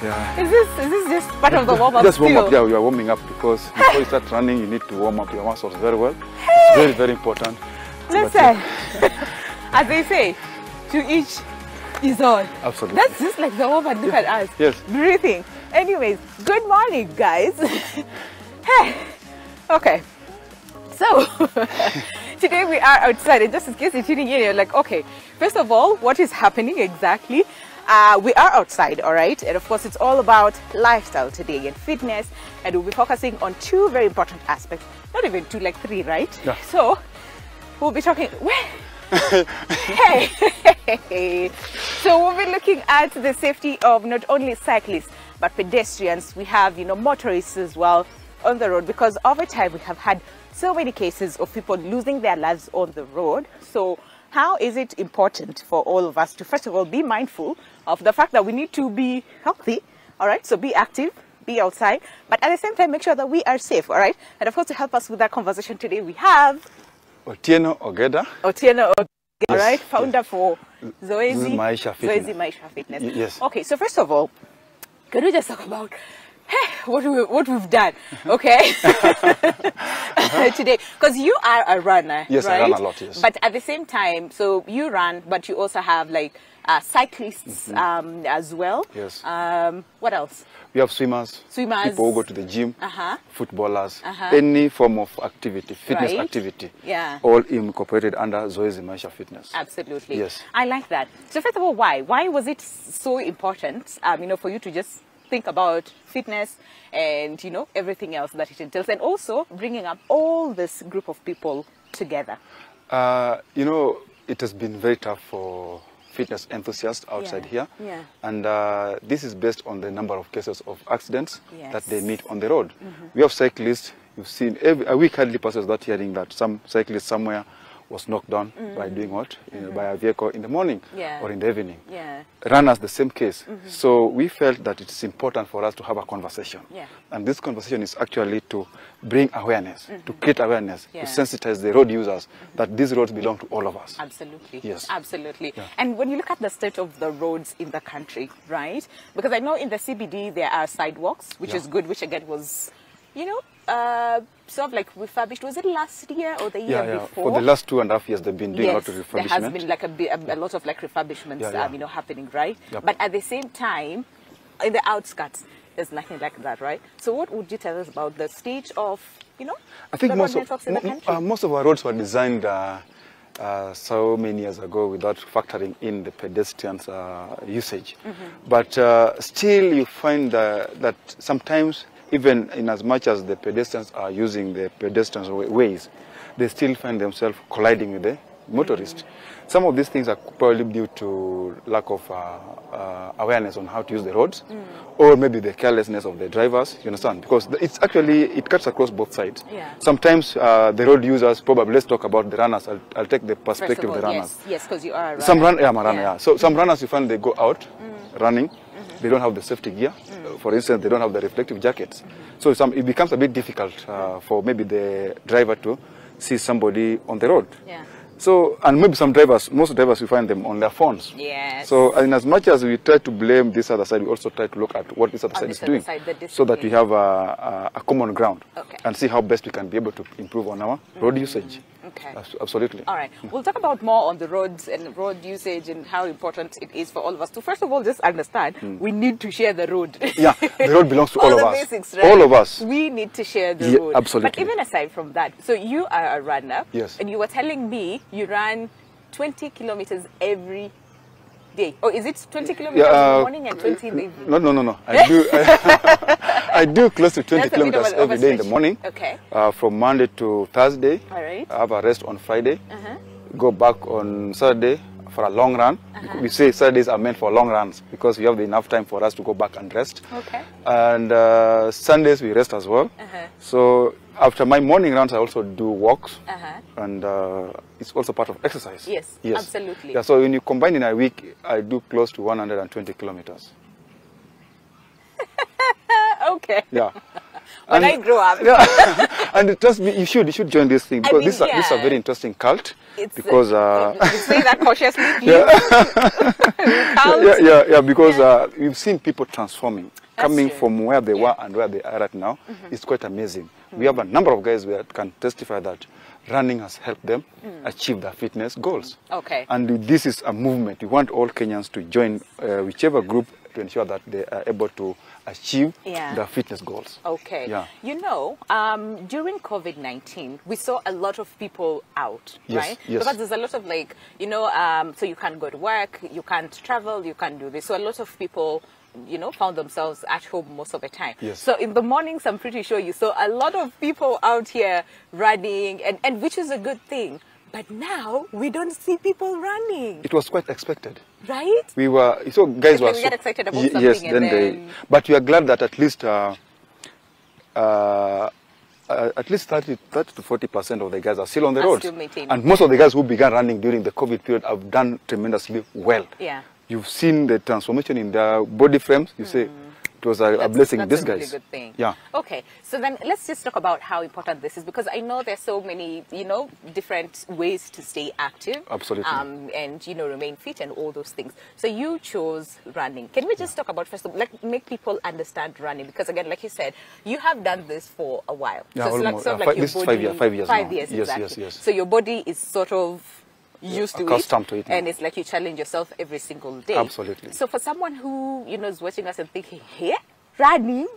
Yeah. Is this just part of the warm-up? Just warm up, yeah, you are warming up because before you start running, you need to warm up your muscles very well. It's very, very important. Listen, as they say, to each his own. Absolutely. That's just like the warm-up, look at us. Yes. Breathing. Anyways, good morning, guys. Hey, okay. So, today we are outside, and just in case you're tuning in, you're like, okay, first of all, what is happening exactly? We are outside, all right, and of course it's all about lifestyle today and fitness, and we'll be focusing on two very important aspects, not even two, like three, right? Yeah. So we'll be talking hey. So we'll be looking at the safety of not only cyclists but pedestrians. We have, you know, motorists as well on the road, because over time we have had so many cases of people losing their lives on the road. So how is it important for all of us to, first of all, be mindful of the fact that we need to be healthy, all right? So be active, be outside, but at the same time, make sure that we are safe, all right? And of course, to help us with that conversation today, we have Otieno Ogeda. Otieno Ogeda, Yes. all right? Founder Yes. for Zoezi Maisha Fitness. Zoezi Maisha Fitness. Yes. Okay, so first of all, can we just talk about what we've done, okay? Today, because you are a runner, yes, right? I run a lot, yes. But at the same time, so you run, but you also have like cyclists as well. Yes. What else? We have swimmers, Swimmers. people who go to the gym, Uh-huh. footballers, Uh-huh. any form of activity, fitness Right. activity, Yeah. all incorporated under Zoezi Maisha Fitness. Absolutely. Yes. I like that. So first of all, why? Why was it so important, you know, for you to just think about fitness and, you know, everything else that it entails, and also bringing up all this group of people together? You know, it has been very tough for fitness enthusiasts outside here. Yeah. And this is based on the number of cases of accidents Yes. that they meet on the road. We have cyclists, you've seen, a week hardly passes without hearing that some cyclist somewhere was knocked down by doing what? You know, by a vehicle in the morning or in the evening. Yeah. Runners, the same case. So we felt that it's important for us to have a conversation. Yeah. And this conversation is actually to bring awareness, to create awareness, Yeah. to sensitize the road users that these roads belong to all of us. Absolutely. Yes. Absolutely. Yeah. And when you look at the state of the roads in the country, right? Because I know in the CBD there are sidewalks, which Yeah. is good, which again was, you know, sort of like refurbished. Was it last year or the year before? For the last 2.5 years, they've been doing a lot of refurbishment. There has been like a lot of like refurbishments, you know, happening, right? Yep. But at the same time, in the outskirts, there's nothing like that, right? So what would you tell us about the state of, you know, I think the most road networks in the country? of, most of our roads were designed so many years ago without factoring in the pedestrians' usage. But still you find that sometimes, even in as much as the pedestrians are using the pedestrians' ways, they still find themselves colliding with the motorist. Some of these things are probably due to lack of awareness on how to use the roads, or maybe the carelessness of the drivers, you understand? Because it's actually, it cuts across both sides. Yeah. Sometimes the road users, probably, let's talk about the runners. I'll take the perspective of the runners. Yes, because you are a runner. Some I'm a runner, yeah. So some runners, you find they go out running, they don't have the safety gear. For instance, they don't have the reflective jackets. So it becomes a bit difficult for maybe the driver to see somebody on the road. Yeah. So, and maybe some drivers, most drivers, you find them on their phones. Yes. So, in as much as we try to blame this other side, we also try to look at what this other side is doing, so that we have a common ground, and see how best we can be able to improve on our road usage. Okay. Absolutely. All right. We'll talk about more on the roads and road usage and how important it is for all of us to, first of all, just understand we need to share the road. Yeah, the road belongs to all of us. Basics, right? All of us. We need to share the road. Absolutely. But even aside from that, so you are a runner. Yes. And you were telling me you ran 20 kilometers every day. Or is it 20 kilometers in the morning and 20 in the evening? No. I do close to 20 kilometers every day in the morning. Okay. From Monday to Thursday. All right. I have a rest on Friday. Go back on Saturday for a long run. We say Saturdays are meant for long runs because we have enough time for us to go back and rest. Okay. And Sundays we rest as well. So after my morning runs, I also do walks. And it's also part of exercise. Yes, absolutely. Yeah, so when you combine in a week, I do close to 120 kilometers. Okay. Yeah. When I grow up. Yeah. And trust me, you should join this thing, because this is a very interesting cult. It's, because say that cautiously, please. Yeah, because we've seen people transforming, coming from where they were and where they are right now. It's quite amazing. We have a number of guys that can testify that running has helped them achieve their fitness goals. Okay. And this is a movement. We want all Kenyans to join whichever group to ensure that they are able to achieve their fitness goals. Okay. Yeah. You know, during COVID-19, we saw a lot of people out, right? Yes. Because there's a lot of like, you know, so you can't go to work, you can't travel, you can't do this. So a lot of people, you know, found themselves at home most of the time. Yes. So in the mornings, I'm pretty sure you saw a lot of people out here running, and which is a good thing. But now we don't see people running. It was quite expected. Right? We were, so guys were we get excited about something, yes, and then but we are glad that at least 30 to 40% of the guys are still on the roads. And most of the guys who began running during the COVID period have done tremendously well. Yeah. You've seen the transformation in their body frames. You say it was a blessing in disguise. That's a really good thing. Yeah. Okay, so then let's just talk about how important this is, because I know there's so many, you know, different ways to stay active. Absolutely. And, you know, remain fit and all those things. So you chose running. Can we just talk about, first of all, like, make people understand running? Because again, like you said, you have done this for a while. Yeah, so almost. Like your this body, is 5 years now. 5 years, exactly. Yes. So your body is sort of used to accustomed to it now. And it's like you challenge yourself every single day. Absolutely. So for someone who, you know, is watching us and thinking, hey, running,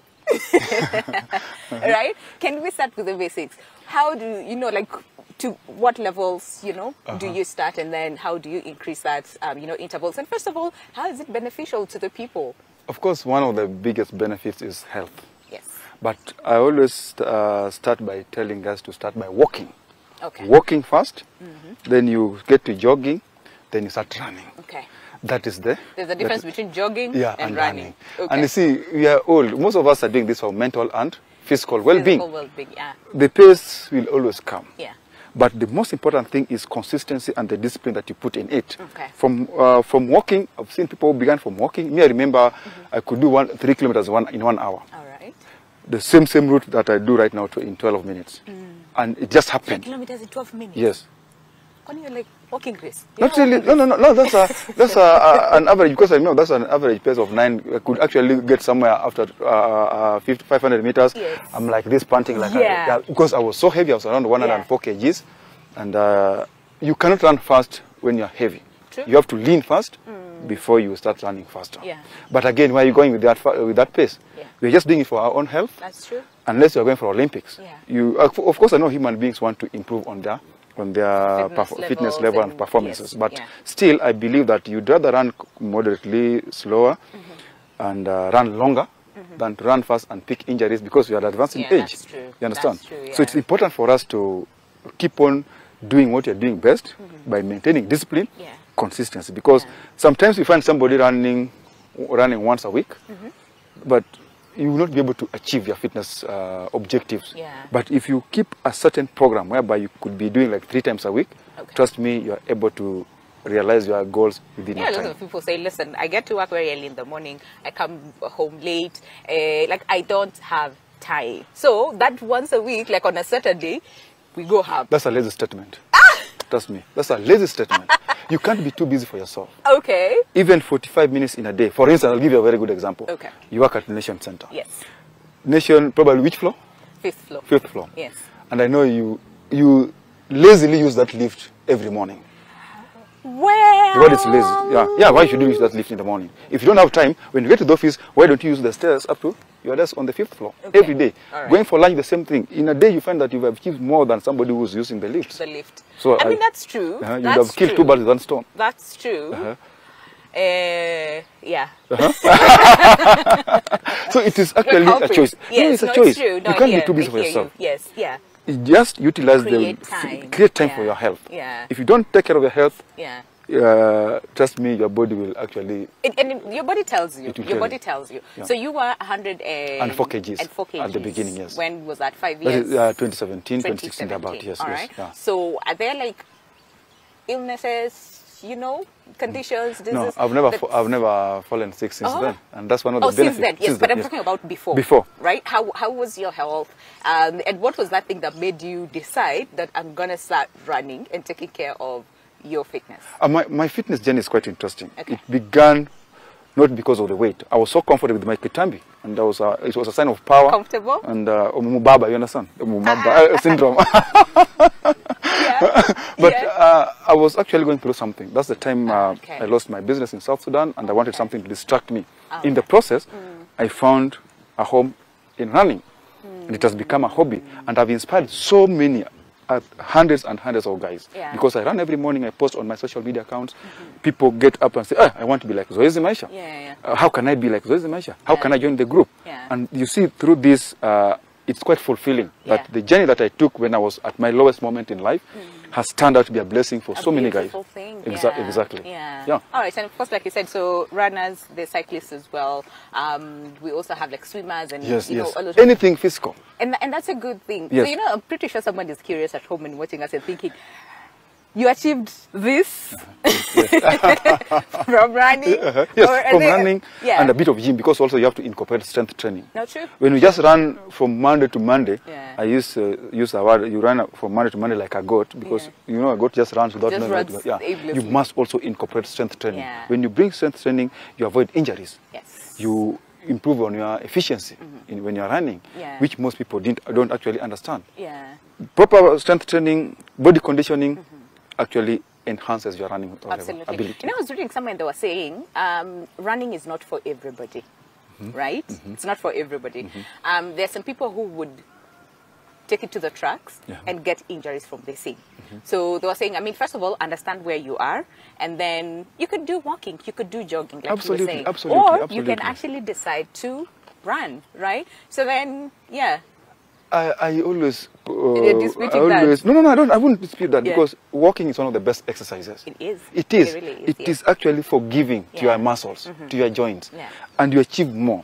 right? Can we start with the basics? How do you know, like, to what levels, you know, do you start, and then how do you increase that, you know, intervals? And first of all, how is it beneficial to the people? Of course, one of the biggest benefits is health. Yes. But I always start by telling guys to start by walking. Okay. Walking first, then you get to jogging, then you start running. Okay. That is There's a difference between jogging and running. Okay. And you see, we are old. Most of us are doing this for mental and physical well-being. Physical well-being, yeah. The pace will always come. Yeah. But the most important thing is consistency and the discipline that you put in it. Okay. From walking, I've seen people who began from walking. Me, I remember I could do 3 kilometers in 1 hour. All right. The same route that I do right now in 12 minutes. And it just 3 happened. kilometers in 12 minutes? Yes. When you're like walking race? Not really. No. That's an average, because I know that's an average pace of 9. I could actually get somewhere after 500 meters. Yes. I'm like this, panting like because I was so heavy. I was around 104 kgs, and you cannot run fast when you're heavy. True. You have to lean fast before you start running faster. Yeah. But again, why are you going with that pace? Yeah. We're just doing it for our own health. That's true. Unless you're going for Olympics. Yeah. You, of course, I know human beings want to improve on their fitness level and performances. But still, I believe that you'd rather run moderately slower and run longer than to run fast and pick injuries, because we are advancing age. That's true. You understand? That's true, So it's important for us to keep on doing what you're doing best by maintaining discipline, consistency. Because sometimes we find somebody running once a week, but you will not be able to achieve your fitness objectives. Yeah. But if you keep a certain program whereby you could be doing like 3 times a week, trust me, you are able to realize your goals within your time. A lot of people say, listen, I get to work very early in the morning, I come home late, like I don't have time. So that once a week, like on a Saturday, we go have. That's a lazy statement. trust me. That's a lazy statement. You can't be too busy for yourself. Okay. Even 45 minutes in a day. For instance, I'll give you a very good example. Okay. You work at the Nation Center. Yes. Nation, probably which floor? 5th floor. 5th floor. Yes. And I know you lazily use that lift every morning. Well, Because it's lazy. Yeah, why should you use that lift in the morning? If you don't have time, when you get to the office, why don't you use the stairs up to your desk on the 5th floor every day? Right. Going for lunch, the same thing. In a day, you find that you've achieved more than somebody who's using the lift. The lift. So I mean, that's true. You'd have killed two birds with one stone. That's true. Yeah. So it is actually a choice. Yes, no, it's a choice. True. No, you can't be too busy for yourself. Yes, yeah. Just utilize create time yeah. for your health. Yeah. If you don't take care of your health, yeah. Trust me, your body will actually. Your body tells you. Your body tells you. Yeah. So you were 104 kgs. And 4 kgs at the beginning. Yes. When was that? 5 years. That is 2017, 2016, about. Yes. All yes. right. Yeah. So are there like illnesses? Conditions, diseases? No, I've never fallen sick since then, and that's one of the benefits. Since then, yes, but I'm talking about before. Before, right? How was your health, and what was that thing that made you decide that I'm gonna start running and taking care of your fitness? My fitness journey is quite interesting. Okay. It began not because of the weight. I was so comfortable with my kitambi, and it was a sign of power. Comfortable. And umubaba, you understand? Umubaba syndrome. But I was actually going through something. That's the time I lost my business in South Sudan, and I wanted something to distract me. In the process, I found a home in running, and it has become a hobby. And I've inspired so many, hundreds and hundreds of guys. Because I run every morning, I post on my social media accounts. People get up and say, I want to be like Zoezi Maisha. How can I be like Zoezi Maisha? How can I join the group? And you see, through this, it's quite fulfilling that the journey that I took when I was at my lowest moment in life has turned out to be a blessing for so many guys. Thing. Exactly. Yeah. All right, and of course, like you said, so runners, the cyclists as well. We also have like swimmers and yes. A lot of anything physical. And that's a good thing. Yes. So I'm pretty sure someone is curious at home and watching us and thinking, you achieved this from running? Yes, from running and a bit of gym, because also you have to incorporate strength training. Not true. When you just run from Monday to Monday, I use the word, you run from Monday to Monday like a goat, because a goat just runs without knowing. You must also incorporate strength training. When you bring strength training, you avoid injuries. Yes. You improve on your efficiency when you're running, which most people don't actually understand. Proper strength training, body conditioning, actually enhances your running ability. I was reading somewhere they were saying running is not for everybody, right? It's not for everybody. There are some people who would take it to the tracks and get injuries from the same. So they were saying, first of all, understand where you are, and then you could do walking, you could do jogging, like you were saying. Or you can actually decide to run, right? So then, I always, No, I wouldn't dispute that, because walking is one of the best exercises. It is. It is. It really is. It is actually forgiving to your muscles, to your joints, and you achieve more.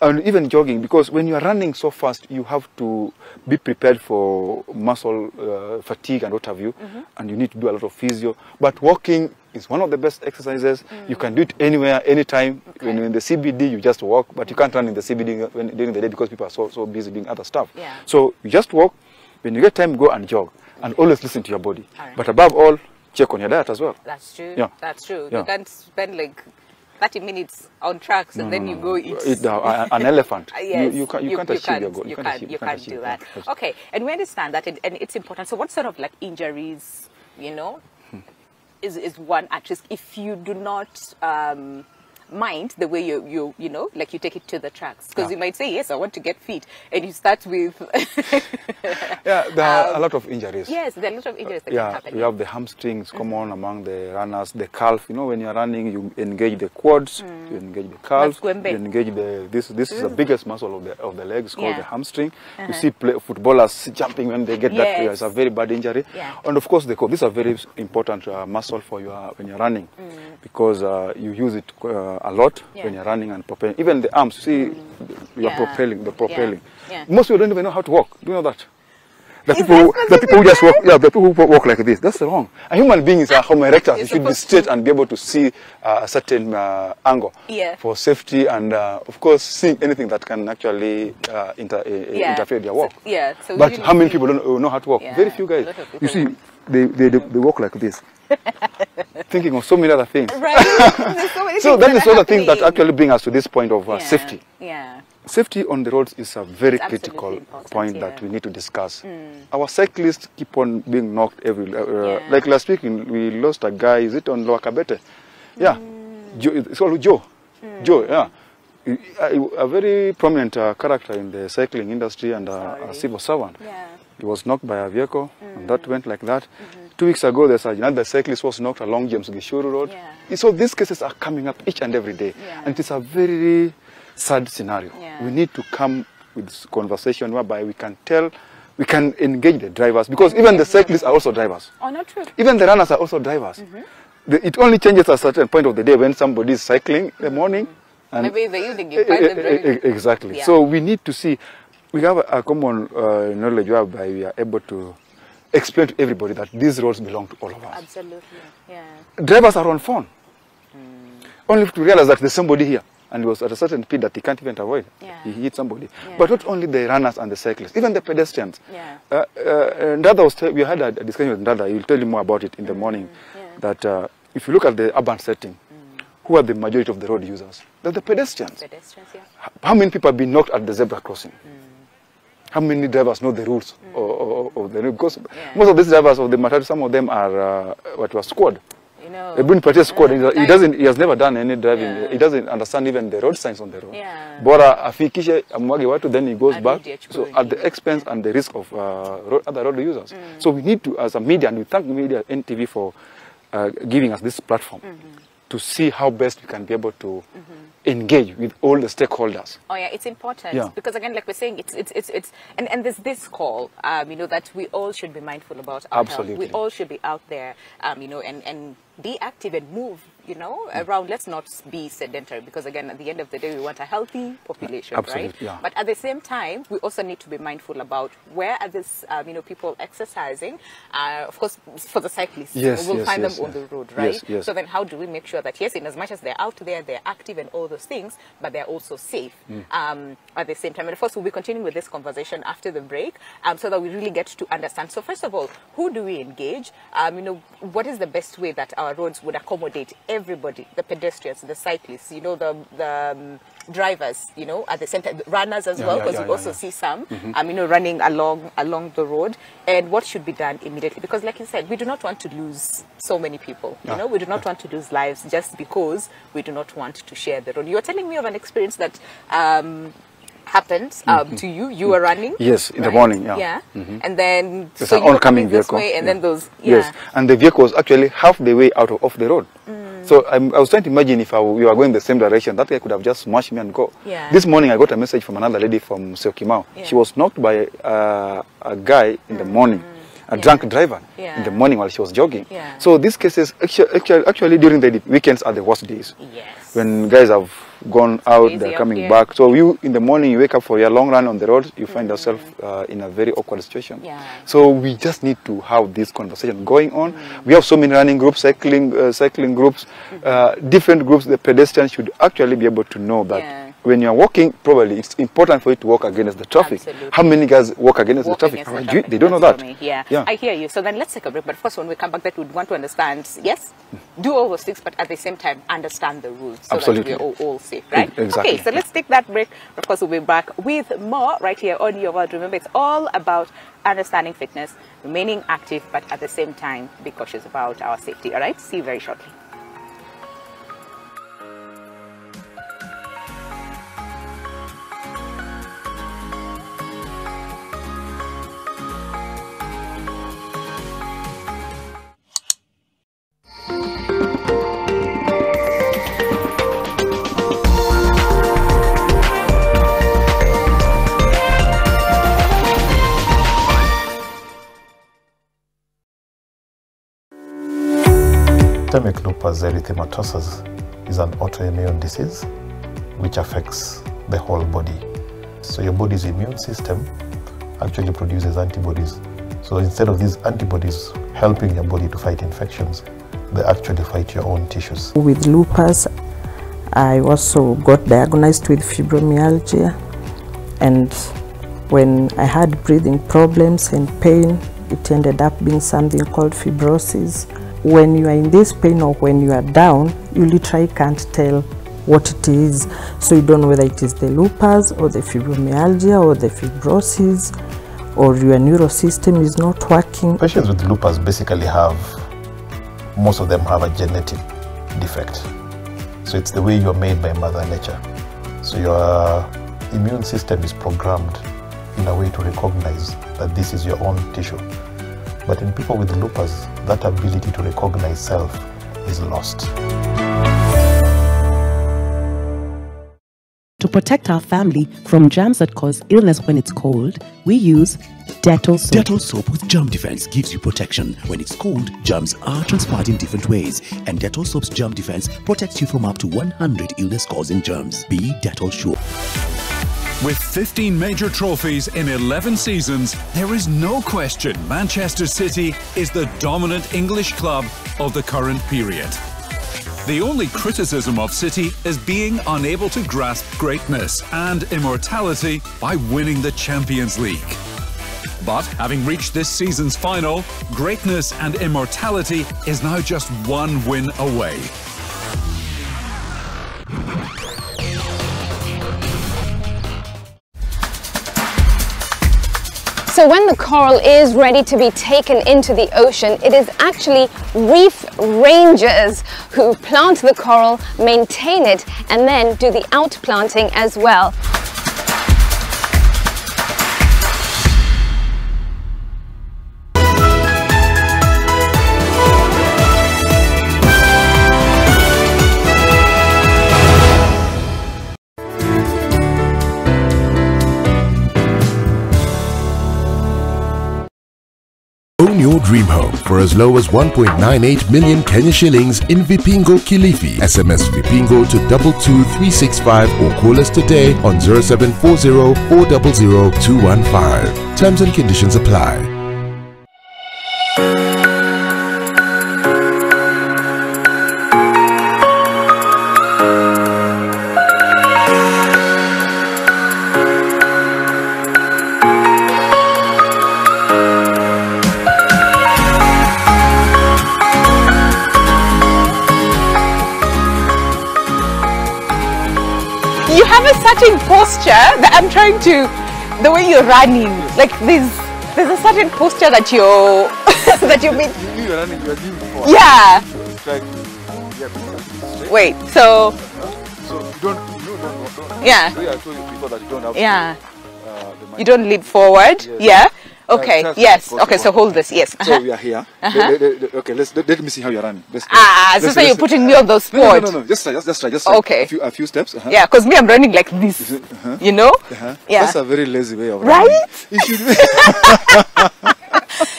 And even jogging, because when you are running so fast, you have to be prepared for muscle fatigue and what have you, and you need to do a lot of physio. But walking is one of the best exercises. You can do it anywhere, anytime. When you're in the CBD, you just walk, but you can't run in the CBD during the day because people are so busy doing other stuff. So you just walk. When you get time, go and jog, and always listen to your body. But above all, check on your diet as well. That's true. That's true. You can't spend like 30 minutes on tracks and then you go eat an elephant. You can't achieve your goal. You can't do that. Okay, and we understand that, and it's important. So what sort of like injuries, is one at risk if you do not mind the way you you take it to the tracks? Because you might say, yes, I want to get fit, and you start with there are a lot of injuries. Yes, there are a lot of injuries that can happen. You have the hamstrings common among the runners, the calf. When you're running, you engage the quads, you engage the calf, you engage this is the biggest muscle of the legs, called the hamstring. You see footballers jumping when they get that. It's a very bad injury. And of course, the core. This is a very important muscle for when you're running, because you use it a lot when you're running and propelling. Even the arms, see, you're propelling. Most people don't even know how to walk. Do you know that? The people who just walk, the people who walk like this, that's wrong. A human being is a homo erectus. You should be straight and be able to see a certain angle for safety, and of course, seeing anything that can actually interfere with your walk. So but how many people don't know how to walk? Very few guys. You see, they walk like this, thinking of so many other things. Right. There's so many So things that is all the things that happening. actually bring us to this point of Yeah. safety. Yeah. Safety on the roads is a very It's absolutely critical important, point yeah. that we need to discuss. Our cyclists keep on being knocked every. Yeah. Like last week, we lost a guy. Is it on Lower Kabete? Yeah, Joe, it's called Joe. Joe, yeah, a very prominent character in the cycling industry and a civil servant. Yeah. He was knocked by a vehicle, and that went like that. 2 weeks ago, there's another cyclist was knocked along James Gishuru Road. Yeah. So these cases are coming up each and every day, Yeah. and it's a very sad scenario. Yeah. We need to come with this conversation whereby we can engage the drivers, because even the cyclists are also drivers. Oh, not true. Even the runners are also drivers. It only changes at a certain point of the day when somebody is cycling in the morning. And Maybe in the evening you find them driving. Exactly. Yeah. So we need to see, we have a common knowledge whereby we are able to explain to everybody that these roads belong to all of us. Absolutely. Yeah. Drivers are on phone. Only to realize that there's somebody here, and he was at a certain speed that he can't even avoid. Yeah. He hit somebody. Yeah. But not only the runners and the cyclists, even the pedestrians. Yeah. We had a discussion with Ndada. He'll tell you more about it in the morning. Yeah. That if you look at the urban setting, who are the majority of the road users? They're the pedestrians. Pedestrians, yeah. How many people have been knocked at the zebra crossing? How many drivers know the rules of the road? Because most of these drivers of the matatu, some of them are squad. You know. A Buni Party squad. He has never done any driving. Yeah. He doesn't understand even the road signs on the road. Yeah. Bora afikishe amwage watu, then he goes back. Arudi So achukue at the expense and the risk of other road users. So we need to, as a media, and we thank media NTV for giving us this platform to see how best we can be able to engage with all the stakeholders. Oh yeah, it's important. Yeah. Because again, like we're saying, and there's this call, you know, that we all should be mindful about our Absolutely. health. We all should be out there, you know, and be active and move, you know, around. Let's not be sedentary, because again, at the end of the day, we want a healthy population, Absolutely, right? yeah. But at the same time, we also need to be mindful about where are these, you know, people exercising. Of course, for the cyclists, Yes, we'll yes, find yes, them on yes. the road, right? Yes, yes. So then how do we make sure that, yes, in as much as they're out there, they're active and all those things, but they're also safe at the same time? And of course, we'll be continuing with this conversation after the break, so that we really get to understand. So first of all, who do we engage? You know, what is the best way that our roads would accommodate everybody, the pedestrians, the cyclists, you know, the drivers, you know, at the same time, the runners as well, because we also see some, you know, running along the road. And what should be done immediately? Because like you said, we do not want to lose so many people, you know, we do not want to lose lives just because we do not want to share the road. You're telling me of an experience that happened to you. You were running. Yes, in the morning, yeah. Yeah. And then There's so an you were oncoming coming this vehicle. way, and then those. Yes, and the vehicle was actually half the way out of the road. So I was trying to imagine if we were going the same direction, that guy could have just smashed me and go. Yeah. This morning I got a message from another lady from Syokimau. Yeah. She was knocked by a guy in the morning, a drunk driver in the morning while she was jogging. Yeah. So these cases actually during the weekends are the worst days. Yes. When guys have gone out, Crazy they're out coming here. back. So you, in the morning, you wake up for your long run on the road, you find yourself in a very awkward situation. Yeah. So we just need to have this conversation going on. We have so many running groups, cycling groups, different groups. The pedestrians should actually be able to know that when you're walking, probably it's important for you to walk against the traffic. Absolutely. How many guys walk against the traffic? They don't know that. Yeah. I hear you. So then let's take a break. But first, when we come back, that we'd want to understand, yes, do all those things, but at the same time, understand the rules so Absolutely. that we're all safe, right? Exactly. Okay, so let's take that break. Of course, we'll be back with more right here on Your World. Remember, it's all about understanding fitness, remaining active, but at the same time, be cautious about our safety. All right? See you very shortly. Systemic lupus erythematosus is an autoimmune disease which affects the whole body. So your body's immune system actually produces antibodies. So instead of these antibodies helping your body to fight infections, they actually fight your own tissues. With lupus, I also got diagnosed with fibromyalgia, and when I had breathing problems and pain, it ended up being something called fibrosis. When you are in this pain or when you are down, you literally can't tell what it is. So you don't know whether it is the lupus or the fibromyalgia or the fibrosis or your neural system is not working. Patients with lupus basically have, most of them have a genetic defect. So it's the way you're made by Mother Nature. So your immune system is programmed in a way to recognize that this is your own tissue. But in people with lupus, that ability to recognize self is lost. To protect our family from germs that cause illness when it's cold, we use Dettol soap. Dettol soap with germ defense gives you protection. When it's cold, germs are transferred in different ways, and Dettol soap's germ defense protects you from up to 100 illness-causing germs. Be Dettol sure. With 15 major trophies in 11 seasons, there is no question Manchester City is the dominant English club of the current period. The only criticism of City is being unable to grasp greatness and immortality by winning the Champions League. But having reached this season's final, greatness and immortality is now just one win away. So when the coral is ready to be taken into the ocean, it is actually reef rangers who plant the coral, maintain it, and then do the outplanting as well. Own your dream home for as low as 1.98 million Kenya shillings in Vipingo Kilifi. SMS Vipingo to 22365 or call us today on 0740 400 215. Terms and conditions apply. You have a certain posture that I'm trying to, the way you're running, like there's a certain posture that you're, that you mean. You're running, you're doing before. Yeah. Try to get straight. Wait, so. So you don't. Yeah. I told you before that you don't have Yeah. to, You don't lead forward. Yes. Yeah. Okay. That's Yes. possible. Okay. So hold this. Yes. So we are here. Okay. Let me see how you're running. So you're putting me on the spot. No. Just try. Okay. A few steps. Yeah, because me, I'm running like this. You know? Yeah. That's a very lazy way of running. Right? You should.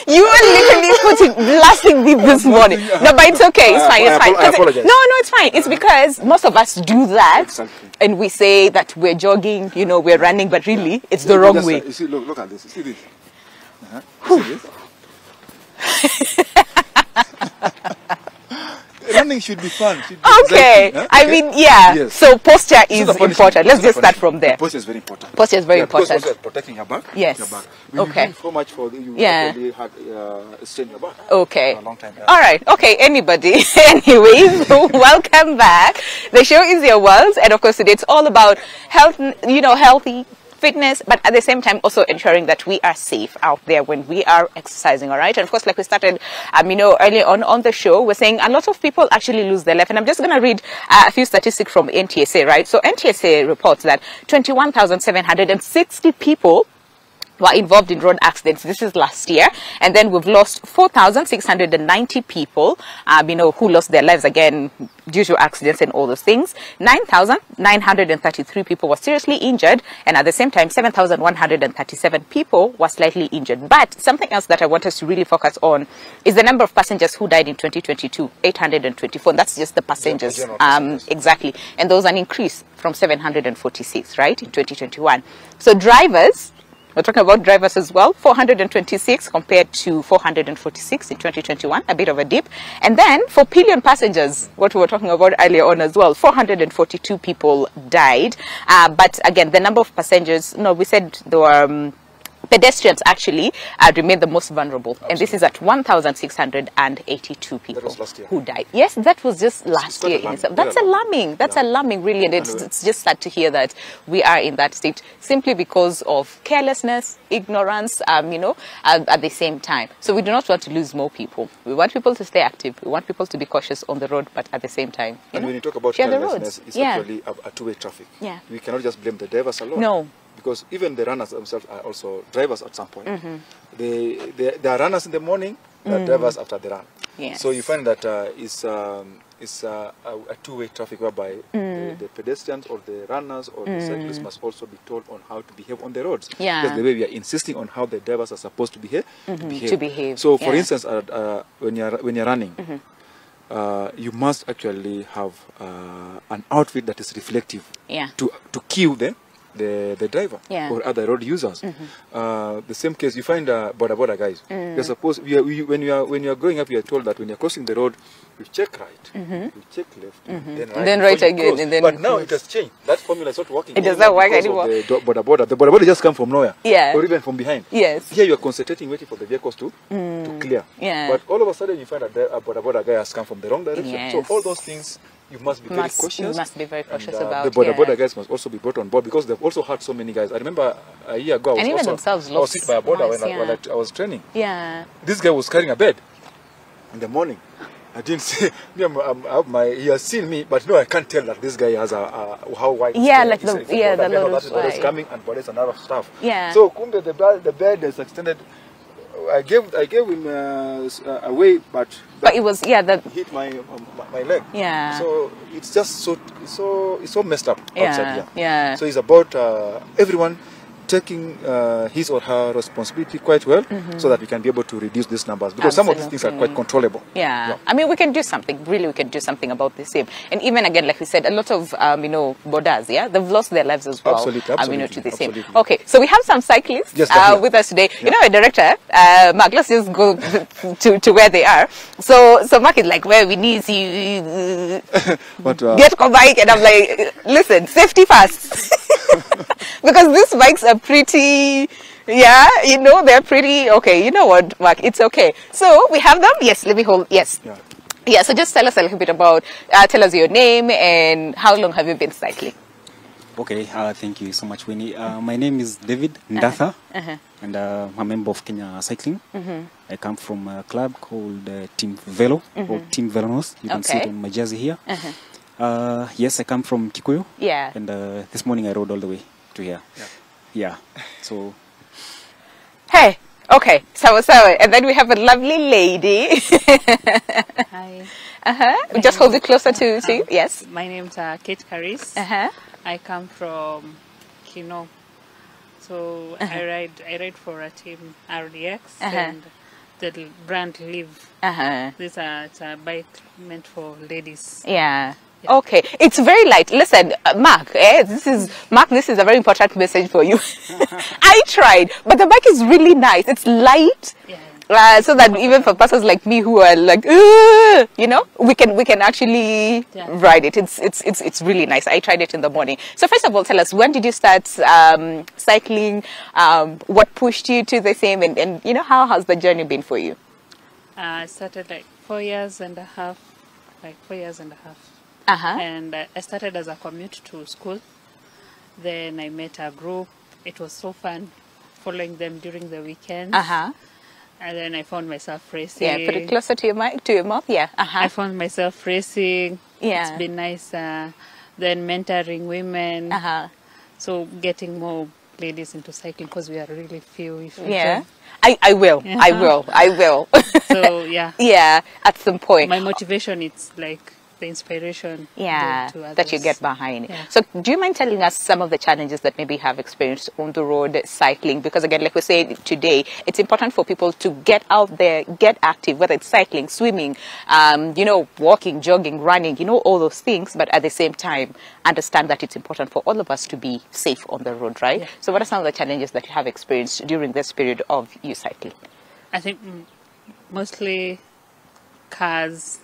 You were literally blasting me this morning. No, but it's okay. It's fine. It's fine. I apologize. No, it's fine. It's because most of us do that, Exactly. and we say that we're jogging, we're running, but really, it's the wrong way. You see, look at this. You see this? You see this? Running should be fun. Should be Okay. exciting, huh? I mean, yeah. Yes. So posture This is the punishment. important. Let's This is just the start from there. Posture is very important. Posture is very Because important. also it's protecting your back. Yes. Your back. When Okay. you do so much for you Yeah. actually had strain your back. Okay. For a long time. Yeah. All right. Okay. Anybody. Anyways, welcome back. The show is your world, and of course, today it's all about health. Healthy fitness, but at the same time also ensuring that we are safe out there when we are exercising. All right. And of course, like we started, earlier on the show, we're saying a lot of people actually lose their life. And I'm just going to read a few statistics from NTSA. Right. So NTSA reports that 21,760 people were involved in road accidents. This is last year. And then we've lost 4,690 people, who lost their lives again due to accidents and all those things. 9,933 people were seriously injured. And at the same time, 7,137 people were slightly injured. But something else that I want us to really focus on is the number of passengers who died in 2022, 824. And that's just the passengers. Exactly. And there was an increase from 746, right, in 2021. So drivers, we're talking about drivers as well, 426 compared to 446 in 2021, a bit of a dip. And then for pillion passengers, what we were talking about earlier on as well, 442 people died. But again, the number of passengers, we said there were pedestrians actually remain the most vulnerable. Absolutely. And this is at 1,682 people who died. Yes, that was just last year. That's alarming. That's alarming, really. And it's just sad to hear that we are in that state simply because of carelessness, ignorance, you know, at the same time. So we do not want to lose more people. We want people to stay active. We want people to be cautious on the road, but at the same time, and when you talk about carelessness, it's actually a two-way traffic. Yeah. We cannot just blame the drivers alone. No. Because even the runners themselves are also drivers at some point. They are runners in the morning, they are drivers after the run. Yes. So you find that it's a two-way traffic whereby the pedestrians or the runners or the cyclists must also be told on how to behave on the roads. Yeah. That's the way we are insisting on how the drivers are supposed to behave. To behave. So for instance, when you're running, you must actually have an outfit that is reflective to cue the driver or other road users. The same case, you find border guys. You're supposed when you are going up, you are told that when you're crossing the road, you check right, you check left, then right again. And then but now it has changed. That formula is not working. It does not work anymore. The border just come from nowhere, or even from behind. Yes. Here you are concentrating, waiting for the vehicles to clear. Yeah. But all of a sudden you find that a border guy has come from the wrong direction. Yes. So all those things, you must be very cautious. You must be very cautious about. The border guys must also be brought on board because they've also hurt so many guys. I remember a year ago, I was sitting by a border when I was training. Yeah. This guy was carrying a bed in the morning. I didn't see. He has seen me, but no, I can't tell that this guy has how wide. Yeah, like the load is coming and bodies and other stuff. Yeah. So kumbe the bed is extended. I gave him away, but it was that hit my leg. Yeah. So it's just so messed up outside here. Yeah. So it's about everyone taking his or her responsibility quite well, so that we can be able to reduce these numbers, because some of these things are quite controllable. Yeah. I mean, we can do something. Really, we can do something about the same. And even again, like we said, a lot of borders, they've lost their lives as well. Absolutely. To the same. Okay, so we have some cyclists with us today. Yeah. You know, a director, Mark. Let's just go to where they are. So Mark is like, where we need you. Get a bike, and I'm like, listen, safety first. Because these bikes are pretty, they're pretty, okay, you know what, Mark, it's okay. So we have them, yes, let me hold, yes. Yeah, so just tell us a little bit about, tell us your name and how long have you been cycling? Okay, thank you so much, Winnie. My name is David Ndatha, and I'm a member of Kenya Cycling. I come from a club called Team Velo, or Team Velonos. You can see it on my jersey here. Yes, I come from Kikuyu. Yeah. And this morning I rode all the way to here. Yeah. So. Hey. Okay. So. And then we have a lovely lady. Hi. Just hold it closer to you. Yes. My name's Kate Caris. I come from Kino. So I ride for a team RDX and the brand Live. It's a bike meant for ladies. Yeah. Okay, it's very light. Listen, Mark, this is a very important message for you. I tried, but the bike is really nice. It's light, so that even for persons like me who are like, we can actually ride it. It's really nice. I tried it in the morning. So first of all, tell us, when did you start cycling? What pushed you to the same, and how has the journey been for you? I started like 4 years and a half. And I started as a commute to school. Then I met a group. It was so fun following them during the weekends. And then I found myself racing. Yeah, put it closer to your mic, to your mouth. Yeah. I found myself racing. Yeah. It's been nice. Then mentoring women. So getting more ladies into cycling because we are really few. Yeah. I will. So yeah. Yeah. At some point. My motivation is like the inspiration to that you get behind. So do you mind telling us some of the challenges that maybe you have experienced on the road cycling? Because again, like we said today, it's important for people to get out there, get active, whether it's cycling, swimming, walking, jogging, running, all those things, but at the same time understand that it's important for all of us to be safe on the road, right? So what are some of the challenges that you have experienced during this period of you cycling? I think mostly cars.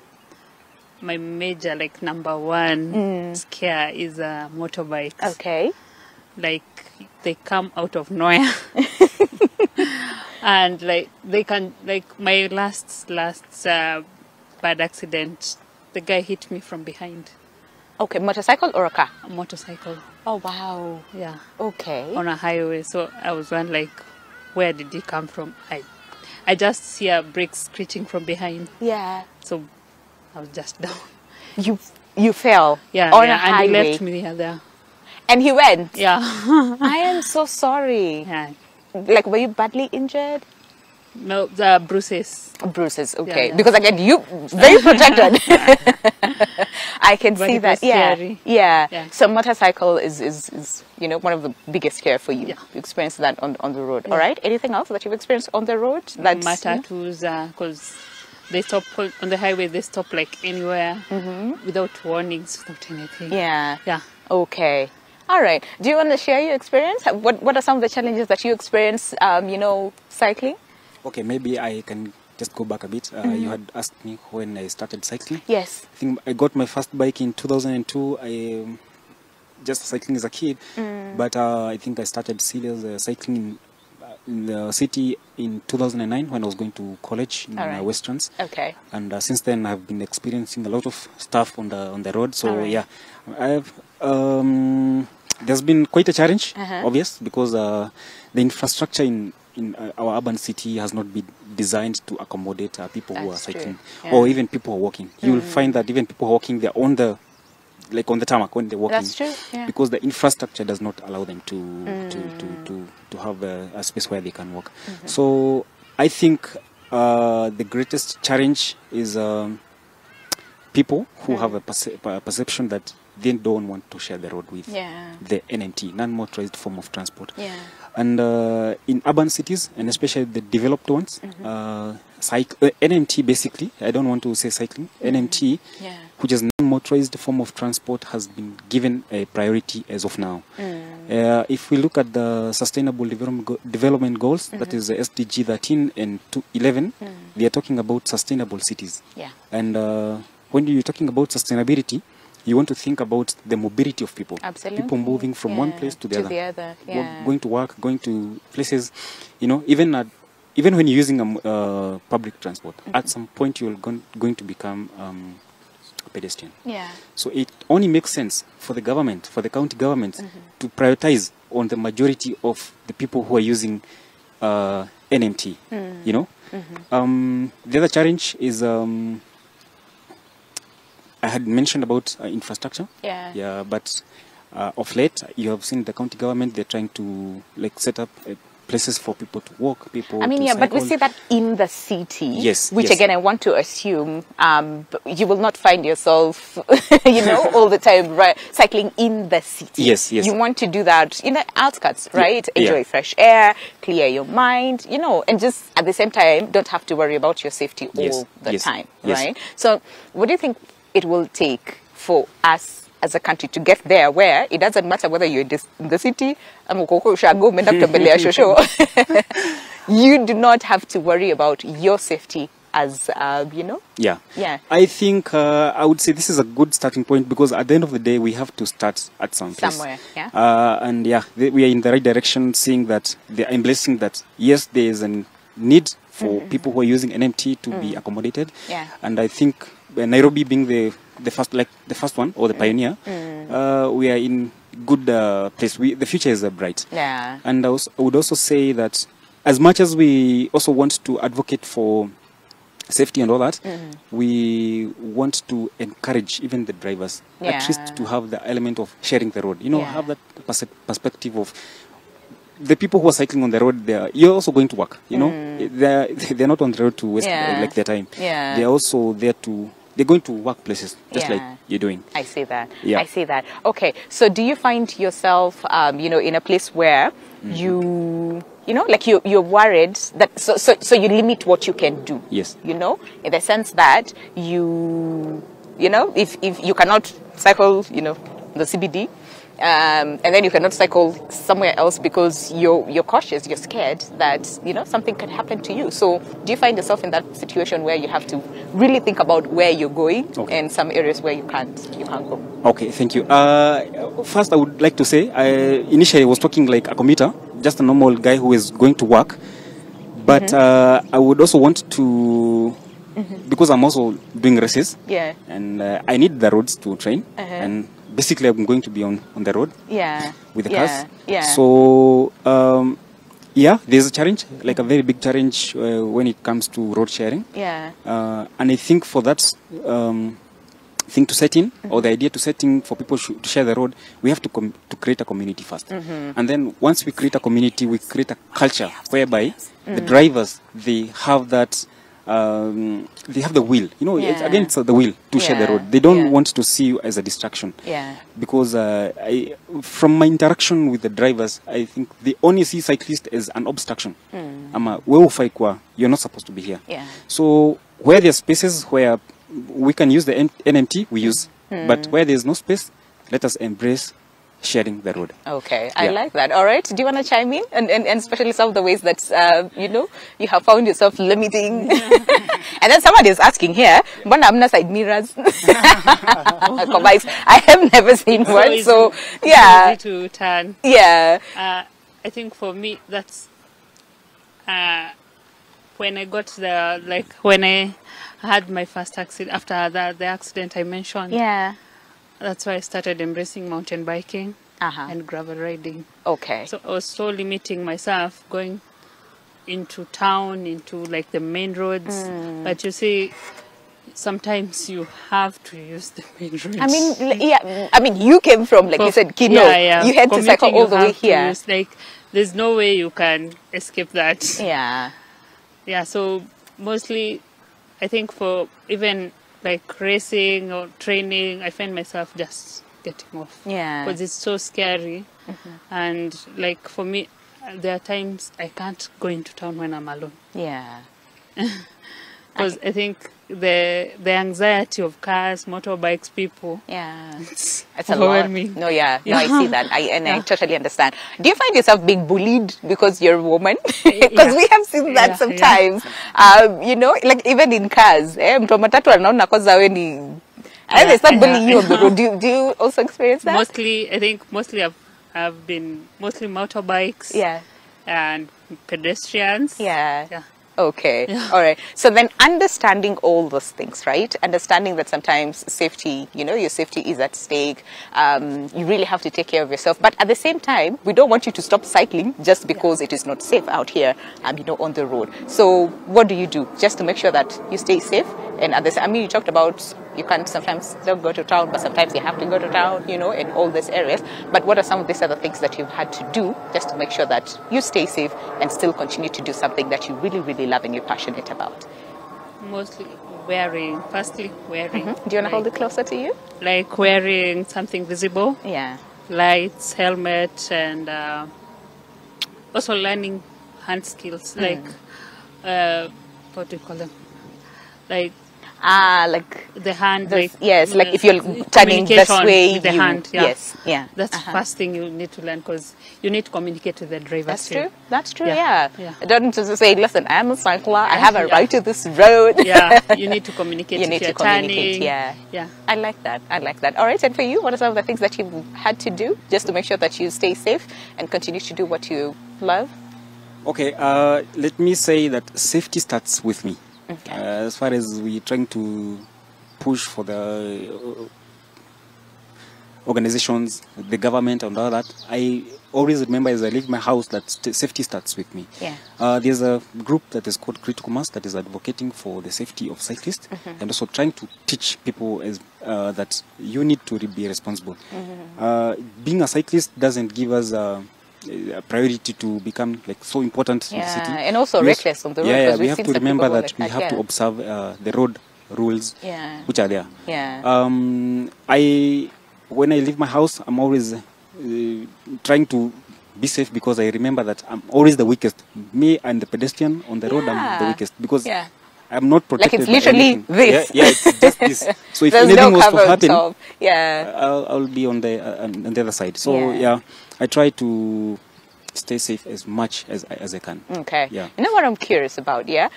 My major, number one scare is motorbikes. Okay. Like, they come out of nowhere. And like they can, like my last bad accident, the guy hit me from behind. Okay, motorcycle or a car? A motorcycle. Oh wow. Yeah. Okay. On a highway. So I was wondering, like, where did he come from? I just see a brake screeching from behind. Yeah. So I was just down. You fell. Yeah. On yeah. a highway. And he left me there. And he went. Yeah. I am so sorry. Yeah. Like, were you badly injured? No, the bruises. Bruises, okay. Yeah. Because again, you very protected. I can But see it that. was scary. Yeah. Yeah. So motorcycle is you know, one of the biggest scare for you. Yeah. You experience that on the road. Yeah. All right. Anything else that you've experienced on the road? That's Matatus, because they stop on the highway. They stop like anywhere without warnings, without anything. Yeah. Yeah. Okay. All right. Do you want to share your experience? What are some of the challenges that you experience, you know, cycling? Okay, maybe I can just go back a bit. You had asked me when I started cycling. Yes. I think I got my first bike in 2002. I just cycling as a kid, but I think I started serious cycling in the city in 2009 when I was going to college in Westerns. Okay. And since then I've been experiencing a lot of stuff on the road. So yeah, I've there's been quite a challenge, obvious, because the infrastructure in our urban city has not been designed to accommodate people who are cycling, or even people who are walking. You will find that even people who are walking, they're on the tarmac when they're walking. That's true. Yeah. Because the infrastructure does not allow them to have a space where they can walk. So I think the greatest challenge is people who have a perception that they don't want to share the road with the NMT, non-motorized form of transport. Yeah. And in urban cities, and especially the developed ones, NMT basically, I don't want to say cycling, NMT, which is non-motorized form of transport, has been given a priority as of now. If we look at the Sustainable Development Goals, that is SDG 13 and 11, they are talking about sustainable cities. Yeah. And when you're talking about sustainability, you want to think about the mobility of people. Absolutely. People moving from one place to the other. Yeah. Going to work, going to places, you know, even when you're using public transport, at some point you're going to become a pedestrian. Yeah. So it only makes sense for the government, for the county government, to prioritize on the majority of the people who are using NMT, you know. The other challenge is I had mentioned about infrastructure. Yeah, but of late, you have seen the county government, they're trying to set up places for people to walk, people I mean, to yeah, cycle. but we see that in the city. Yes. Which, yes. again, I want to assume you will not find yourself, you know, all the time cycling in the city. Yes, yes. You want to do that in the outskirts, right? Yeah. Enjoy fresh air, clear your mind, you know, and just at the same time, don't have to worry about your safety all the time, right? So what do you think it will take for us as a country to get there, where it doesn't matter whether you're in the city, you do not have to worry about your safety as, you know? Yeah. Yeah. I think I would say this is a good starting point, because at the end of the day, we have to start at some place. Somewhere, yeah. And yeah, we are in the right direction, seeing that they are embracing that, yes, there is a need for people who are using NMT to be accommodated. Yeah. And I think Nairobi being the first one, or the pioneer, we are in good place. The future is bright. Yeah. And I would also say that as much as we also want to advocate for safety and all that, we want to encourage even the drivers at least to have the element of sharing the road. You know, have that perspective of the people who are cycling on the road. You're also going to work. You know, they're not on the road to waste their time. Yeah. They're also there to. They're going to workplaces just like you're doing. I see that. Yeah. I see that. Okay. So do you find yourself, you know, in a place where you know, like you're worried that, so you limit what you can do? Yes. You know, in the sense that you know, if you cannot cycle, you know, the CBD, and then you cannot cycle somewhere else because you're cautious, you're scared that, you know, something can happen to you. So do you find yourself in that situation where you have to really think about where you're going and some areas where you can't go? Okay, thank you. First, I would like to say, initially I was talking like a commuter, just a normal guy who is going to work. But I would also want to, because I'm also doing races, and I need the roads to train, and basically I'm going to be on the road with the cars. So yeah, there's a challenge, like a very big challenge when it comes to road sharing. And I think for that thing to set in, or the idea to set in for people to share the road, we have to create a community first. And then once we create a community, we create a culture whereby the drivers, they have that, they have the will, you know, again, it's the will to share the road. They don't want to see you as a distraction. Because from my interaction with the drivers, I think they only see cyclists as an obstruction. You're not supposed to be here. So where there are spaces where we can use the NMT, we use. But where there's no space, let us embrace sharing the road. Okay, I like that. All right, do you want to chime in? And especially some of the ways that, you know, you have found yourself limiting. And then somebody is asking here, mbona hamna side mirrors? I have never seen one, so yeah. Easy to turn. Yeah. I think for me, that's when I got the, like, when I had my first accident, after the accident I mentioned. Yeah. That's why I started embracing mountain biking and gravel riding. Okay. So I was so limiting myself going into town, into like the main roads. But you see, sometimes you have to use the main roads. I mean, yeah. I mean, you came from, like you said, Kino. You had to cycle all the way here. Use, like, there's no way you can escape that. Yeah. Yeah. So mostly, I think for even like racing or training, I find myself just getting off. Yeah. Because it's so scary. And like for me, there are times I can't go into town when I'm alone. Yeah. Because I think the anxiety of cars, motorbikes, people. Yeah. It's overwhelming. No, yeah. No, I see that. I totally understand. Do you find yourself being bullied because you're a woman? Because we have seen that sometimes. You know, like even in cars. Mtu matatu anaona kwanza wewe ni. And they start bullying you on the road. Do you also experience that? Mostly, I think I've been mostly motorbikes. Yeah. And pedestrians. Yeah. Okay. Yeah. All right. So then understanding all those things, right? Understanding that sometimes safety, you know, your safety is at stake. You really have to take care of yourself. But at the same time, we don't want you to stop cycling just because it is not safe out here, you know, on the road. So what do you do just to make sure that you stay safe? And at the, I mean, you talked about you can sometimes don't go to town, but sometimes you have to go to town, you know, in all these areas. But what are some of these other things that you've had to do just to make sure that you stay safe and still continue to do something that you really, really love and you're passionate about? Mostly wearing, firstly wearing. Do you want to hold it closer to you? Like wearing something visible. Yeah. Lights, helmet, and also learning hand skills, like, what do you call them? Like the hand, like, yes, like if you're turning this way, with the hand, yes, yeah. That's the first thing you need to learn, because you need to communicate with the driver. That's true. That's true. Yeah. Don't just say, "Listen, I'm a cycler. I have a right to this road." Yeah, you need to communicate. You need to communicate. Yeah. I like that. I like that. All right, and for you, what are some of the things that you've had to do just to make sure that you stay safe and continue to do what you love? Okay, let me say that safety starts with me. Okay. As far as we're trying to push for the organizations, the government and all that, I always remember as I leave my house that safety starts with me. Yeah. There's a group that is called Critical Mass that is advocating for the safety of cyclists and also trying to teach people as, that you need to be responsible. Being a cyclist doesn't give us a priority to become like so important in the city, and also reckless on the road. Yeah, we have to remember that we have to observe the road rules which are there. When I leave my house, I'm always trying to be safe, because I remember that I'm always the weakest. Me and the pedestrian on the road, I'm the weakest, because I'm not protected. Like it's literally this. Yeah, it's just this. So if anything was to happen, I'll be on the other side. So yeah, I try to stay safe as much as I can. Okay. Yeah. You know what I'm curious about? Yeah.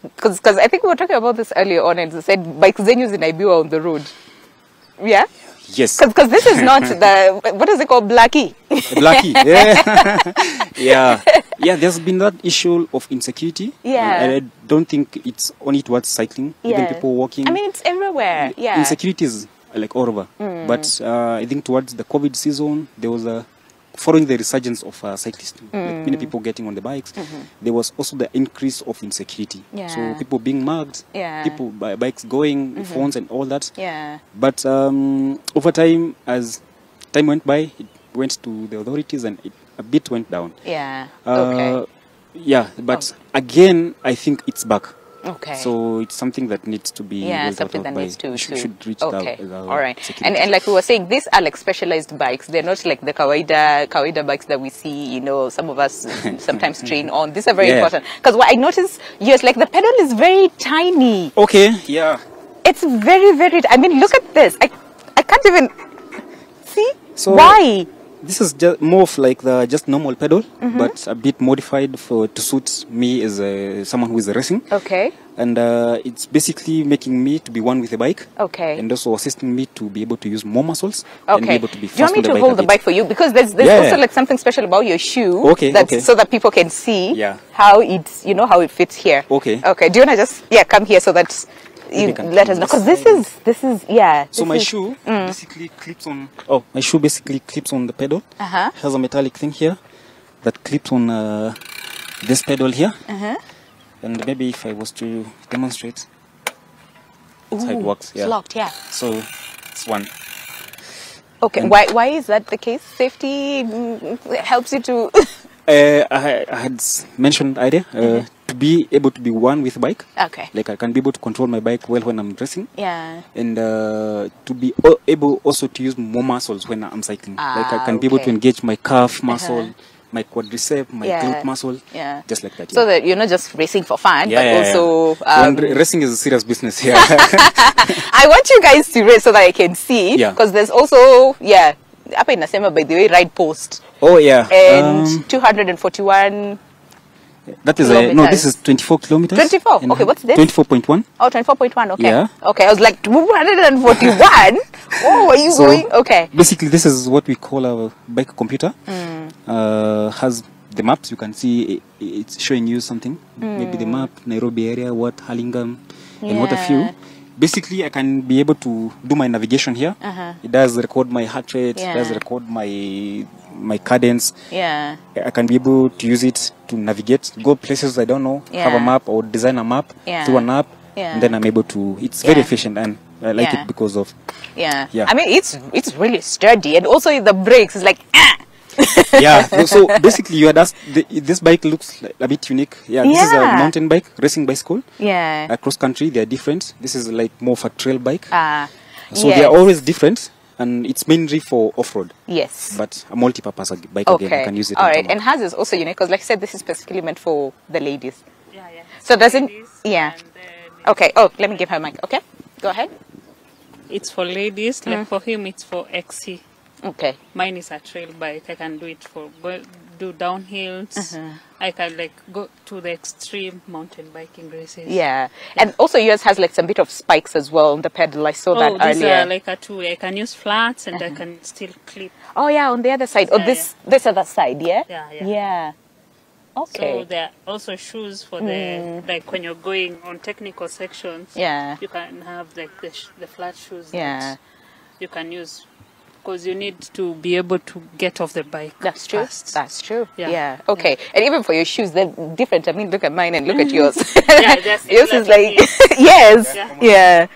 Because I think we were talking about this earlier on, and they said bikes zenus in Ibiwa on the road. Yeah. Yes. Because this is not the, what is it called, Blackie? Blackie, yeah. Yeah, there's been that issue of insecurity. Yeah. And I don't think it's only towards cycling. Even people walking. I mean, it's everywhere. Yeah. Insecurity is like all over. But I think towards the COVID season, there was following the resurgence of cyclists, like many people getting on the bikes, there was also the increase of insecurity. Yeah. So people being mugged, Yeah. people bikes going, phones and all that. Yeah. But over time, as time went by, it went to the authorities and a bit went down. Yeah. Okay. Yeah, but again, I think it's back. Okay. So it's something that needs to be something that needs to should reach okay. the All right. security. And like we were saying, these are like specialized bikes. They're not like the kawaida bikes that we see, you know, some of us sometimes train on. These are very important. Because what I noticed, yes, like the pedal is very tiny. Okay, yeah. It's very, very, I mean, look at this. I can't even see. So why? This is just more of like the just normal pedal, but a bit modified to suit me as someone who is racing. Okay. And it's basically making me to be one with the bike. Okay. And also assisting me to be able to use more muscles. Okay. And be able to be Do you want me fast to hold the bike for you? Because there's also like something special about your shoe. Okay. So that people can see how it's, you know, how it fits here. Okay. Okay. Do you want to just, come here so that you let us know? Because this is, So my shoe basically clips on, my shoe basically clips on the pedal. It has a metallic thing here that clips on this pedal here. And maybe if I was to demonstrate, that's how it works. It's locked, So it's one. Okay, and why is that the case? Safety helps you to... I had mentioned earlier to be able to be one with bike. Okay. Like I can be able to control my bike well when I'm racing. Yeah. And to be able also to use more muscles when I'm cycling. Like I can be able to engage my calf muscle, my quadricep, my glute muscle, just like that. So that you're not just racing for fun, but also... racing is a serious business here. I want you guys to race so that I can see, because there's also, up in Nasema, by the way, ride post. Oh, yeah. And 241... That is no, this is 24 kilometers. 24? Okay, what's this? 24.1. Oh, 24.1, okay. Yeah. Okay, I was like, 241? Oh, are you going? Okay. Basically, this is what we call our bike computer. Has the maps, you can see it's showing you something. Maybe the map, Nairobi area, what, Hurlingham, and what have you. Basically, I can be able to do my navigation here. It does record my heart rate, it does record my cadence. Yeah. I can be able to use it to navigate, go places I don't know, have a map or design a map through an app, and then I'm able to, it's very efficient and I like it because of... Yeah. I mean, it's really sturdy, and also the brakes is like... So basically this bike looks like a bit unique. This is a mountain bike, racing bicycle. Across country they are different. This is like more of a trail bike. So they are always different, and it's mainly for off-road. Yes. But a multi-purpose bike again, I can use it. All right, and hers is also unique because, like I said, this is specifically meant for the ladies. So doesn't... Okay, let me give her a mic. Okay, go ahead. It's for ladies, like for him it's for XC. Okay. Mine is a trail bike. I can do it for do downhills. I can like go to the extreme mountain biking races. Yeah. And also yours has like some bit of spikes as well on the pedal. I saw that earlier. These are like a two-way. I can use flats and I can still clip. Oh yeah, on the other side. This other side, yeah? Yeah. Okay. So there are also shoes for the like when you're going on technical sections. Yeah. You can have like the flat shoes. Yeah. That you can use. Because you need to be able to get off the bike. That's true. Fast. That's true. Yeah. Okay. And even for your shoes, they're different. I mean, look at mine and look at yours. Yours is like yes. Yeah.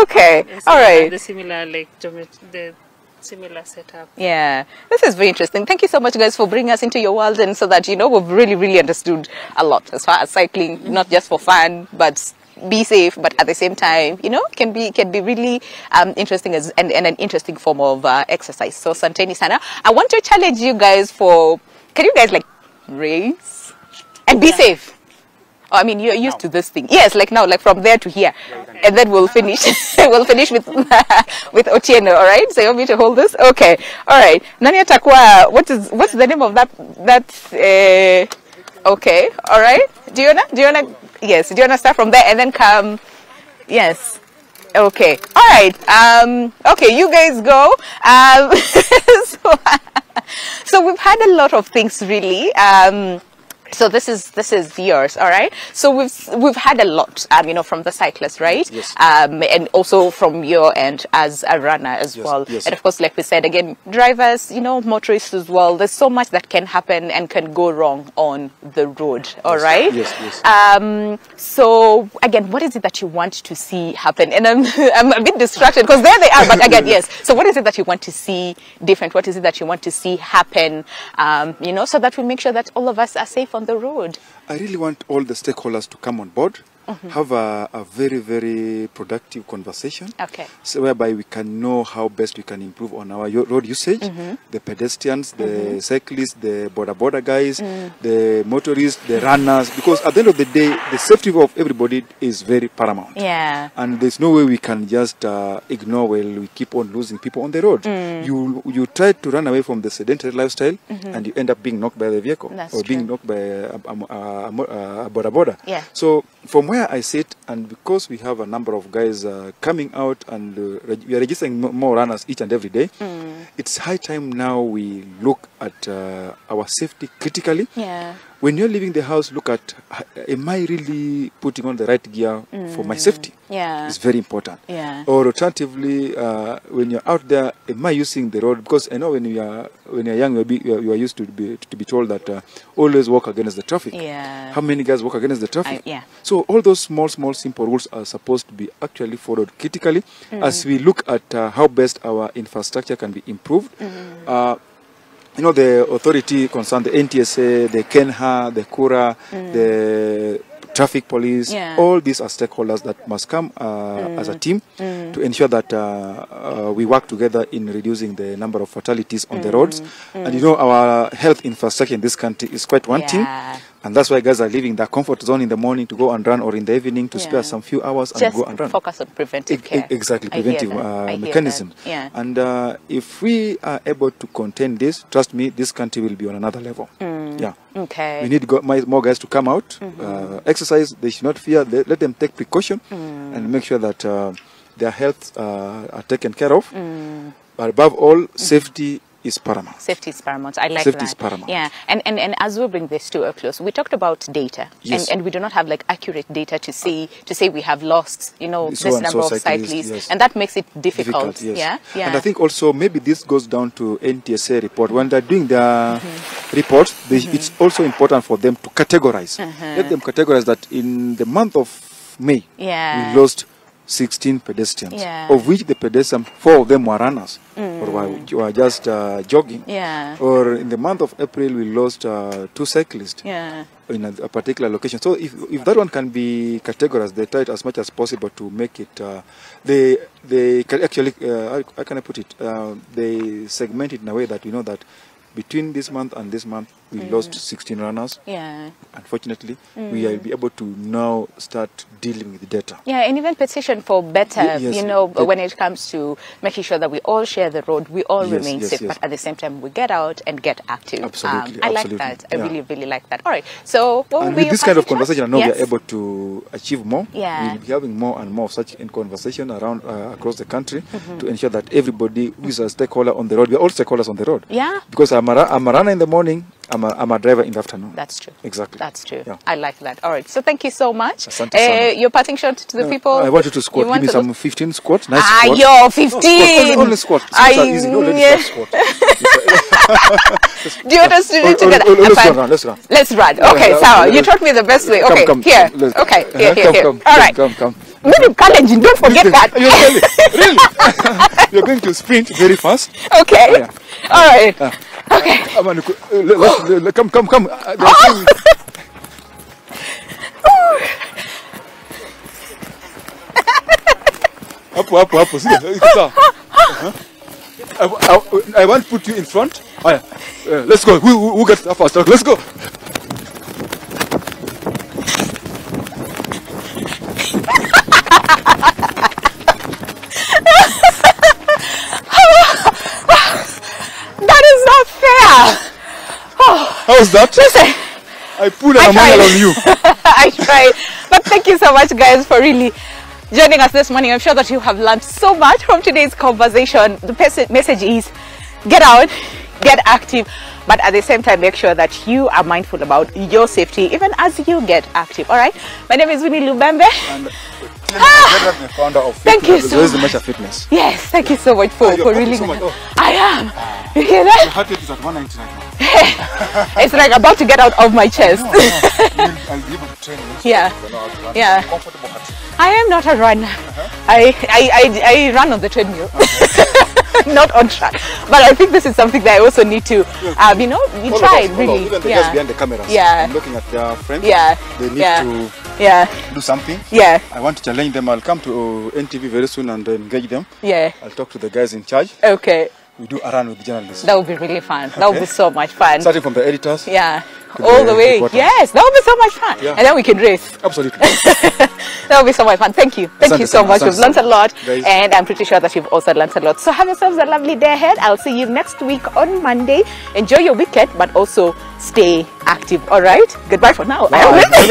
Okay. All right. The similar the similar setup. Yeah. This is very interesting. Thank you so much, guys, for bringing us into your world, and so that we've really understood a lot as far as cycling, not just for fun, but be safe, but at the same time, can be really interesting and an interesting form of exercise. So, Santeni Sana, I want to challenge you guys can you guys like race and be safe? Oh, I mean, you're used to this thing. Yes, like now, like from there to here, and then we'll finish. We'll finish with Otieno. All right. So you want me to hold this? Okay. All right. Nani Takwa, what's the name of that? Okay. All right. Do you wanna? Yes. Do you wanna start from there and then come? Yes. Okay. All right. Okay. You guys go. So we we've had a lot of things really. So this is yours, all right? So we've had a lot, you know, from the cyclists, right? Yes. And also from your end as a runner as well. Yes. And of course, like we said, again, drivers, you know, motorists as well. There's so much that can happen and can go wrong on the road, all right? Yes. So again, what is it that you want to see happen? And I'm a bit distracted because there they are, but again, yes. So what is it that you want to see different? What is it that you want to see happen, you know, so that we make sure that all of us are safe on the road? I really want all the stakeholders to come on board, have a very, very productive conversation. Okay. So whereby we can know how best we can improve on our road usage, the pedestrians, the cyclists, the border guys, the motorists, the runners, because at the end of the day, the safety of everybody is very paramount. Yeah. And there's no way we can just ignore while we keep on losing people on the road. You try to run away from the sedentary lifestyle and you end up being knocked by the vehicle. That's or true. being knocked by a border. Yeah. So from where I sit, and because we have a number of guys coming out and we are registering more runners each and every day, it's high time now we look at our safety critically. Yeah. When you're leaving the house, look at, am I really putting on the right gear for my safety? Yeah. It's very important. Yeah. Or alternatively, when you're out there, am I using the road? Because I know when you're young, you are used to be told that always walk against the traffic. Yeah. How many guys walk against the traffic? Yeah. So all those small, simple rules are supposed to be actually followed critically as we look at how best our infrastructure can be improved. You know, the authority concerned, the NTSA, the KENHA, the KURA, the traffic police, all these are stakeholders that must come as a team to ensure that we work together in reducing the number of fatalities on the roads. And you know, our health infrastructure in this country is quite wanting. And that's why guys are leaving their comfort zone in the morning to go and run, or in the evening to spare some few hours and just go and run. Focus on preventive care. Exactly, preventive mechanism. And if we are able to contain this, trust me, this country will be on another level. Yeah. Okay. We need more guys to come out, exercise. They should not fear. Let them take precaution and make sure that their health are taken care of. But above all, safety is paramount. Safety is paramount. I like Safety that. is paramount. Yeah, and as we bring this to a close, we talked about data, and we do not have like accurate data to say we have lost, you know, this number of cyclists, and that makes it difficult. Yeah. And I think also maybe this goes down to NTSA report. When they're doing their reports, it's also important for them to categorize. Let them categorize that in the month of May, we lost 16 pedestrians, of which the pedestrians, 4 of them were runners or were just jogging. Or in the month of April, we lost 2 cyclists in a particular location. So if that one can be categorized, they try it as much as possible to make it, they can actually, how can I put it, they segment it in a way that we know that between this month and this month, we lost 16 runners. Unfortunately, we will be able to now start dealing with the data. And even petition for better, you know, when it comes to making sure that we all share the road, we all remain safe, but at the same time, we get out and get active. Absolutely. I like that. I really, really like that. All right. So, what will be with this kind of conversation, I know we are Yes. able to achieve more. We'll be having more and more of such conversation around across the country to ensure that everybody who is a stakeholder on the road, we are all stakeholders on the road. Because I'm a runner in the morning, I'm a driver in the afternoon. That's true. Exactly. That's true. I like that. All right. So thank you so much. Asante sana. Your parting shot to the people. I want you to squat. Give me some 15 squats. Nice squats. Yo, 15. Only squat. Squats are easy. No, let's squat. Do you want us to do it together? Let's run. Let's run. Okay, Sarah, you taught me the best way. Okay, here. Okay, here. All right. Come. Maybe challenging. Don't forget that. Really? You're going to sprint very fast. Okay. All right. Okay. Come. Up. I want to put you in front. Let's go. Who gets up faster? Let's go. That is not fair. How's that? Listen, I pulled a mile on you. I tried. But thank you so much, guys, for really joining us this morning. I'm sure that you have learned so much from today's conversation. The message is get out, get active, but at the same time make sure that you are mindful about your safety even as you get active. All right, my name is Winnie Lubembe. And the founder of thank you so much. Fitness. Yes, thank you so much for really so much. Oh. I am. You hear that? Your heart rate is at 190 right now. It's like about to get out of my chest. I'll be able to train you. Yeah. Yeah. Comfortable heart rate. I am not a runner. I run on the treadmill. Not on track, but I think this is something that I also need to, you know, you try really. Even the guys behind the cameras. Yeah. I'm looking at their friends. Yeah. They need to do something. Yeah. I want to challenge them. I'll come to NTV very soon and engage them. Yeah. I'll talk to the guys in charge. Okay. We do a run with the journalists. That would be really fun. That would be so much fun. Starting from the editors. Yeah. All the way. Reporters. Yes, that would be so much fun. Yeah. And then we can race. Absolutely. That would be so much fun. Thank you. Thank you so much. We've learned a lot. Guys. And I'm pretty sure that you've also learned a lot. So have yourselves a lovely day ahead. I'll see you next week on Monday. Enjoy your weekend, but also stay active. All right? Goodbye for now. Bye.